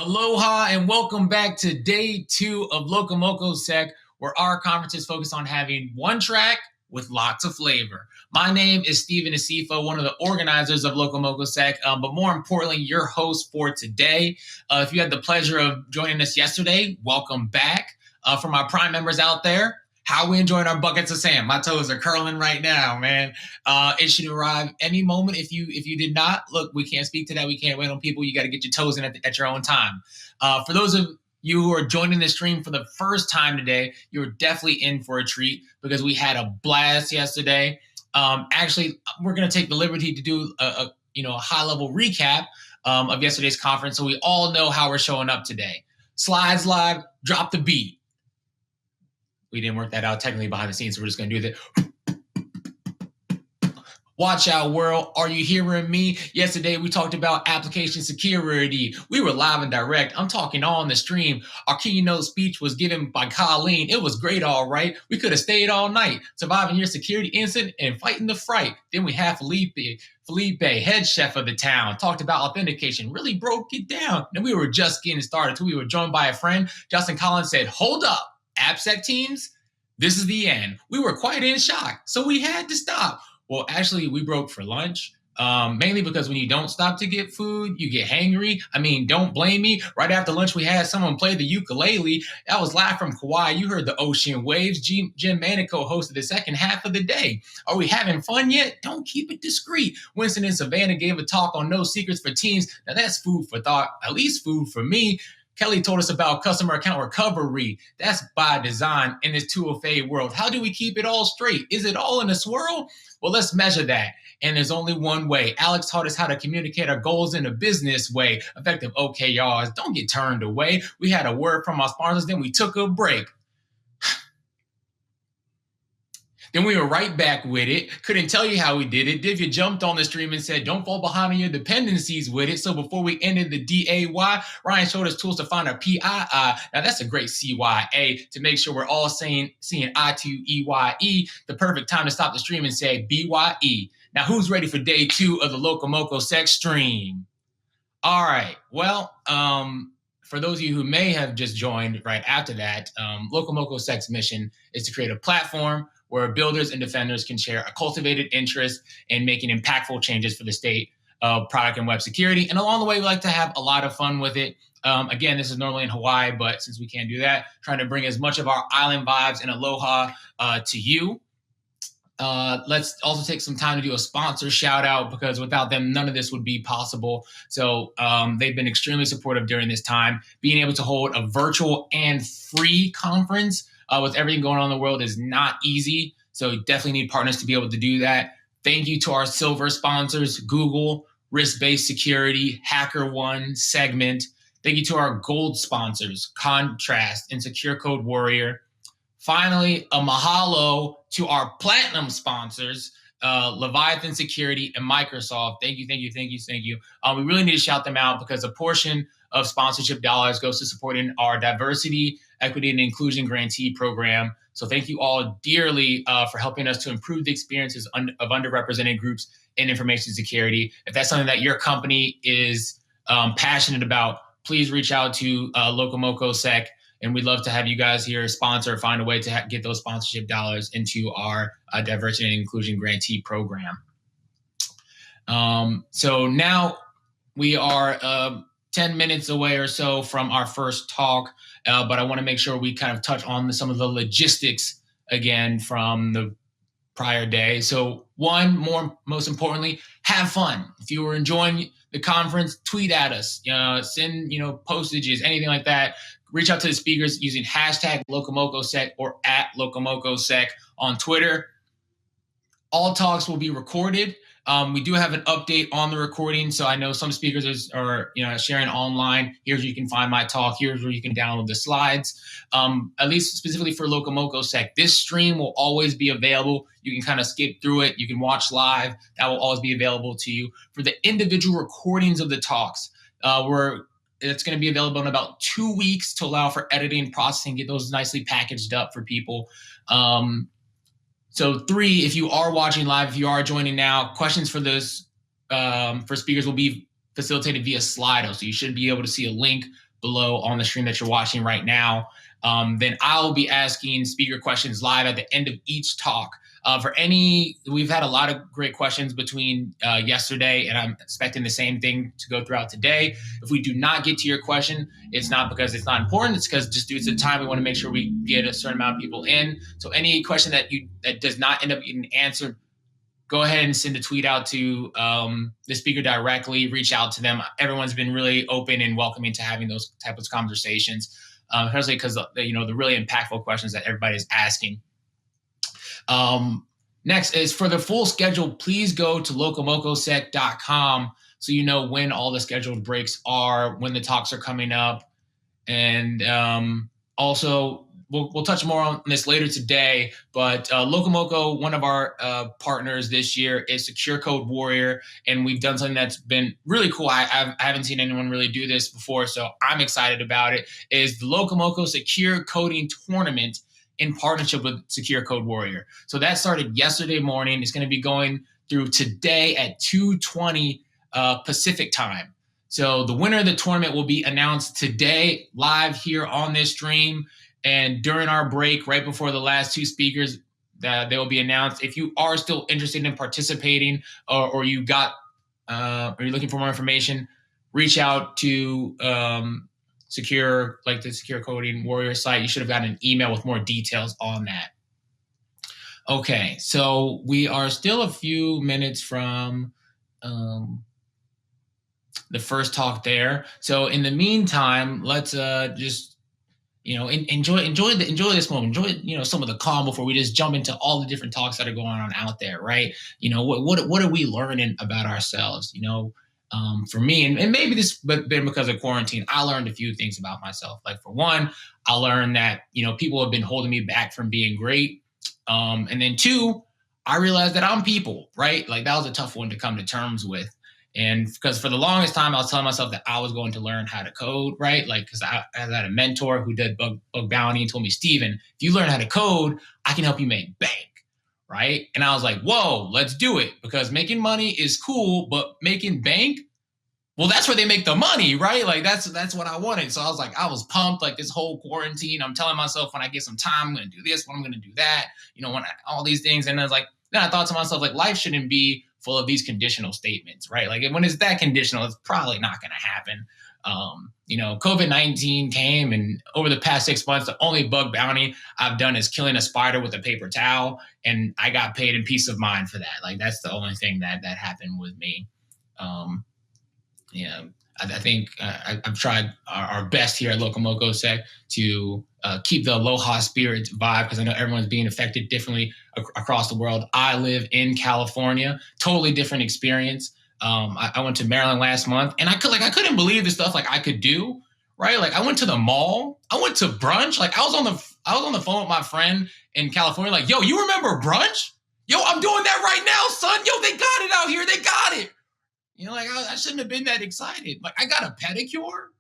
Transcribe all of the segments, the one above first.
Aloha and welcome back to day 2 of LocoMocoSec, where our conference is focused on having one track with lots of flavor. My name is Steven Asifo, one of the organizers of LocoMocoSec, but more importantly, your host for today. If you had the pleasure of joining us yesterday, welcome back. For my Prime members out there, how we enjoying our buckets of sand? My toes are curling right now, man. It should arrive any moment. If you did not, look, we can't speak to that. We can't wait on people. You got to get your toes in at your own time. For those of you who are joining the stream for the first time today, you're definitely in for a treat because we had a blast yesterday. Actually, we're going to take the liberty to do a high-level recap of yesterday's conference so we all know how we're showing up today. Slides live, drop the beat. We didn't work that out technically behind the scenes, so we're just going to do that. Watch out, world. Are you hearing me? Yesterday, we talked about application security. We were live and direct. I'm talking on the stream. Our keynote speech was given by Colleen. It was great, all right. We could have stayed all night, surviving your security incident and fighting the fright. Then we had Felipe, head chef of the town, talked about authentication, really broke it down. And we were just getting started. We were joined by a friend. Justin Collins said, hold up. AppSec teams, this is the end. We were quite in shock, so we had to stop. Well, actually, we broke for lunch, mainly because when you don't stop to get food, you get hangry. I mean, don't blame me. Right after lunch, we had someone play the ukulele. That was live from Kauai. You heard the ocean waves. Jim Manico hosted the second half of the day. Are we having fun yet? Don't keep it discreet. Winston and Savannah gave a talk on no secrets for teams. Now, that's food for thought, at least food for me. Kelly told us about customer account recovery. That's by design in this 2FA world. How do we keep it all straight? Is it all in a swirl? Well, let's measure that. And there's only one way. Alex taught us how to communicate our goals in a business way. Effective OKRs. Don't get turned away. We had a word from our sponsors, then we took a break. Then we were right back with it. Couldn't tell you how we did it. Divya jumped on the stream and said, don't fall behind on your dependencies with it. So before we ended the DAY, Ryan showed us tools to find our PII. Now that's a great CYA to make sure we're all seeing I2EYE, the perfect time to stop the stream and say BYE. Now who's ready for day 2 of the LocoMocoSec stream? All right, well, for those of you who may have just joined right after that, LocoMocoSec's mission is to create a platform where builders and defenders can share a cultivated interest in making impactful changes for the state of product and web security. And along the way, we like to have a lot of fun with it. Again, this is normally in Hawaii, but since we can't do that, trying to bring as much of our island vibes and aloha to you. Let's also take some time to do a sponsor shout out because without them, none of this would be possible. So they've been extremely supportive during this time. Being able to hold a virtual and free conference with everything going on in the world is not easy. So you definitely need partners to be able to do that. Thank you to our silver sponsors, Google, Risk-Based Security, HackerOne, Segment. Thank you to our gold sponsors, Contrast and Secure Code Warrior. Finally, a mahalo to our platinum sponsors, Leviathan Security and Microsoft. Thank you. We really need to shout them out because a portion of sponsorship dollars goes to supporting our diversity, equity, and inclusion grantee program. So thank you all dearly for helping us to improve the experiences of underrepresented groups in information security. If that's something that your company is passionate about, please reach out to LocoMocoSec. And we'd love to have you guys here sponsor, find a way to get those sponsorship dollars into our diversity and inclusion grantee program. So now we are 10 minutes away or so from our first talk, but I want to make sure we kind of touch on some of the logistics again from the prior day. So most importantly, have fun. If you were enjoying the conference, tweet at us, send postages, anything like that. Reach out to the speakers using hashtag LocoMocoSec or at LocoMocoSec on Twitter. All talks will be recorded. We do have an update on the recording, so I know some speakers are sharing online. Here's where you can find my talk. Here's where you can download the slides. At least specifically for LocoMocoSec, this stream will always be available. You can kind of skip through it. You can watch live. That will always be available to you. For the individual recordings of the talks, it's going to be available in about 2 weeks to allow for editing, processing, get those nicely packaged up for people. So 3, if you are watching live, if you are joining now, questions for this for speakers will be facilitated via Slido. So you should be able to see a link below on the stream that you're watching right now. Then I'll be asking speaker questions live at the end of each talk. We've had a lot of great questions between yesterday, and I'm expecting the same thing to go throughout today. If we do not get to your question, it's not because it's not important. It's because just due to the time, we want to make sure we get a certain amount of people in. So any question that does not end up getting answered, go ahead and send a tweet out to the speaker directly, reach out to them. Everyone's been really open and welcoming to having those types of conversations, especially because the really impactful questions that everybody's asking. Next is for the full schedule, please go to LocoMocoSec.com so you know when all the scheduled breaks are, when the talks are coming up. And also, we'll touch more on this later today, but LocoMoco, one of our partners this year, is Secure Code Warrior, and we've done something that's been really cool. I haven't seen anyone really do this before, so I'm excited about it, is the LocoMoco Secure Coding Tournament in partnership with Secure Code Warrior. So that started yesterday morning. It's going to be going through today at 2:20 Pacific time. So the winner of the tournament will be announced today live here on this stream. And during our break, right before the last two speakers, they will be announced. If you are still interested in participating, or you're looking for more information, reach out to the Secure Coding Warrior site. You should have gotten an email with more details on that. Okay, so we are still a few minutes from the first talk there. So in the meantime, let's just enjoy this moment. Enjoy some of the calm before we just jump into all the different talks that are going on out there, right? What are we learning about ourselves? For me, and maybe this been because of quarantine, I learned a few things about myself. Like, for one, I learned that people have been holding me back from being great, and then two, I realized that I'm people, right? Like, that was a tough one to come to terms with. And because for the longest time, I was telling myself that I was going to learn how to code, right? Like, because I had a mentor who did bug bounty and told me, Steven, if you learn how to code, I can help you make bank, right? And I was like, whoa, let's do it. Because making money is cool, but making bank, well, that's where they make the money, right? Like, that's what I wanted. So I was pumped, like, this whole quarantine. I'm telling myself, when I get some time, I'm going to do this, when I'm going to do that, all these things. And then I thought to myself, like, life shouldn't be full of these conditional statements, right? Like, when it's that conditional, it's probably not going to happen. COVID-19 came, and over the past 6 months, the only bug bounty I've done is killing a spider with a paper towel, and I got paid in peace of mind for that. Like, that's the only thing that happened with me. I think I've tried our best here at LocoMocoSec to keep the aloha spirit vibe, because I know everyone's being affected differently across the world. I live in California, totally different experience. I went to Maryland last month, and I couldn't believe the stuff I could do, right? Like, I went to the mall, I went to brunch. Like, I was on the phone with my friend in California, like, yo, you remember brunch? Yo, I'm doing that right now, son. Yo, they got it out here. They got it. I shouldn't have been that excited. Like, I got a pedicure.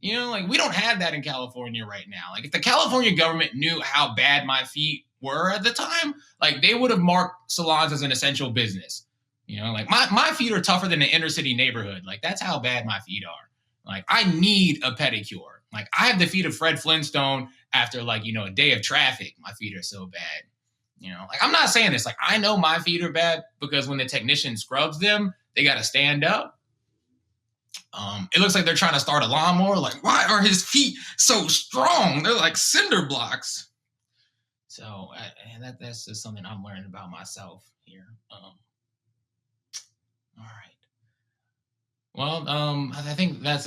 We don't have that in California right now. Like, if the California government knew how bad my feet were at the time, like, they would have marked salons as an essential business. My feet are tougher than an inner city neighborhood. Like, that's how bad my feet are. Like, I need a pedicure. Like, I have the feet of Fred Flintstone after a day of traffic. My feet are so bad. I'm not saying this. Like, I know my feet are bad because when the technician scrubs them, they got to stand up. It looks like they're trying to start a lawnmower. Like, why are his feet so strong? They're like cinder blocks. So that's just something I'm learning about myself here. All right. Well, I think that's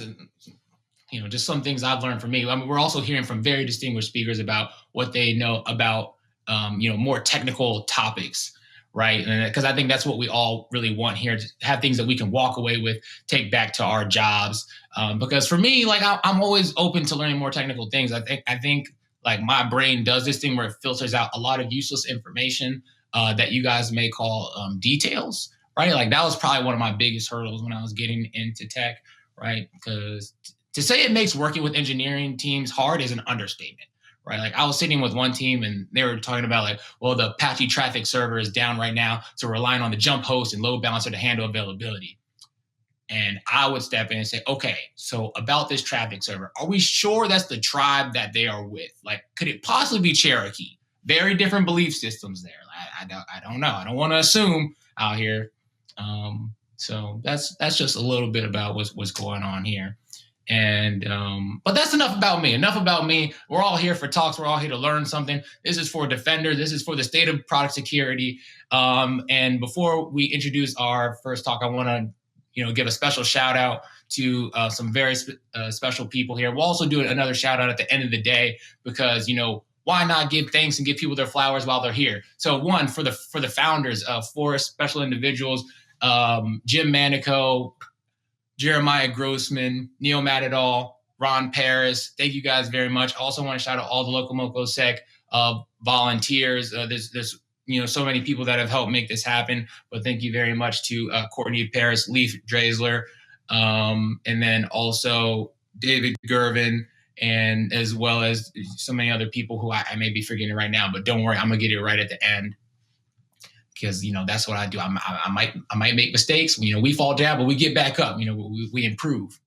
just some things I've learned from me. I mean, we're also hearing from very distinguished speakers about what they know about more technical topics. Right. Because I think that's what we all really want here, to have things that we can walk away with, take back to our jobs. Because for me, like, I'm always open to learning more technical things. I think like, my brain does this thing where it filters out a lot of useless information that you guys may call details. Right. Like, that was probably one of my biggest hurdles when I was getting into tech. Right. Because to say it makes working with engineering teams hard is an understatement. Right. Like, I was sitting with one team, and they were talking about, the Apache traffic server is down right now, so we're relying on the jump host and load balancer to handle availability. And I would step in and say, okay, so about this traffic server, are we sure that's the tribe that they are with? Like, could it possibly be Cherokee? Very different belief systems there. I don't know. I don't want to assume out here. So that's just a little bit about what's going on here. And but that's enough about me. Enough about me. We're all here for talks. We're all here to learn something. This is for Defender. This is for the state of product security. And before we introduce our first talk, I want to give a special shout out to some very special people here. We'll also do another shout out at the end of the day because why not give thanks and give people their flowers while they're here? So one for the founders, four special individuals: Jim Manico, Jeremiah Grossman, Neil Matadol, Ron Paris. Thank you guys very much. I also want to shout out all the LocoMocoSec volunteers. There's so many people that have helped make this happen. But thank you very much to Courtney Paris, Leaf Drazler, and then also David Gervin, and as well as so many other people who I may be forgetting right now. But don't worry, I'm gonna get it right at the end because that's what I do. I might make mistakes. We fall down, but we get back up. We improve.